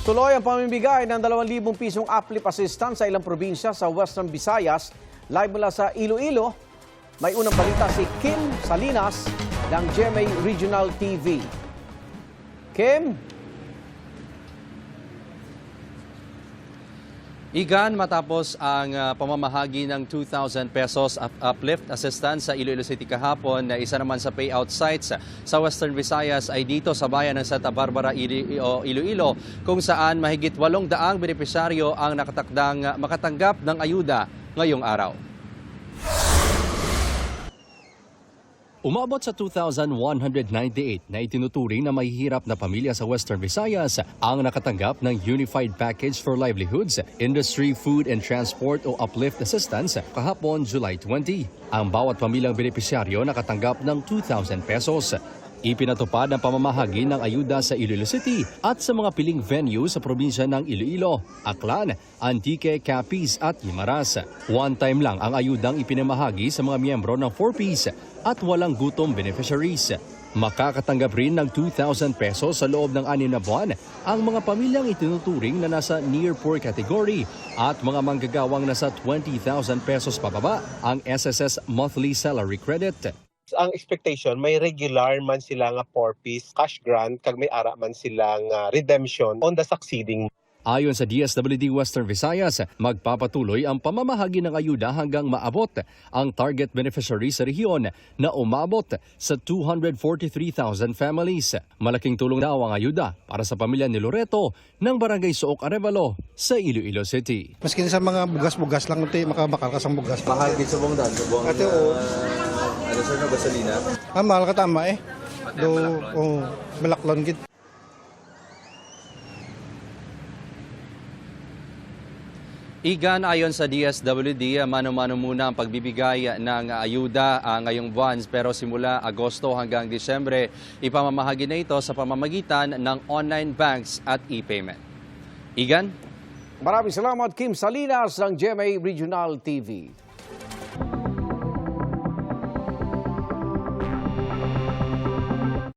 Tuloy ang pamimigay ng 2,000 pisong uplift assistance sa ilang probinsya sa Western Visayas. Live mula sa Iloilo, may unang balita si Kim Salinas ng GMA Regional TV. Kim? Igan, matapos ang pamamahagi ng 2,000 pesos uplift assistance sa Iloilo City kahapon, isa naman sa payout sites sa Western Visayas ay dito sa bayan ng Santa Barbara, Iloilo, kung saan mahigit 800 benepisyaryo ang nakatakdang makatanggap ng ayuda ngayong araw. Umabot sa 2,198 na itinuturing na mahihirap na pamilya sa Western Visayas ang nakatanggap ng Unified Package for Livelihoods, Industry, Food and Transport o Uplift Assistance kahapon July 20. Ang bawat pamilyang benepisyaryo nakatanggap ng 2,000 pesos. Ipinatupad ang pamamahagi ng ayuda sa Iloilo City at sa mga piling venue sa probinsya ng Iloilo, Aklan, Antique, Capiz at Guimaras. One time lang ang ayudang ipinamahagi sa mga miyembro ng 4Ps at walang gutom beneficiaries. Makakatanggap rin ng 2,000 pesos sa loob ng 6 na buwan ang mga pamilyang itinuturing na nasa near poor category at mga manggagawang nasa 20,000 pesos pababa ang SSS monthly salary credit. Ang expectation, may regular man sila nga 4-piece cash grant kag may ara man silang redemption on the succeeding. Ayon sa DSWD Western Visayas, magpapatuloy ang pamamahagi ng ayuda hanggang maabot ang target beneficiary sa rehiyon na umabot sa 243,000 families. Malaking tulong daw ang ayuda para sa pamilya ni Loreto ng Barangay Sook Arevalo sa Iloilo City. Maski sa mga bugas-bugas lang, makabakalkas ang bugas. Mahal din sa buong daan, sa buong ano sir na gasolina? Mahal ka tama eh. Malaklon gid. Igan, ayon sa DSWD, mano-mano muna ang pagbibigay ng ayuda ngayong buwan, pero simula Agosto hanggang Disyembre, ipamamahagi na ito sa pamamagitan ng online banks at e-payment. Igan? Maraming salamat, Kim Salinas ng GMA Regional TV.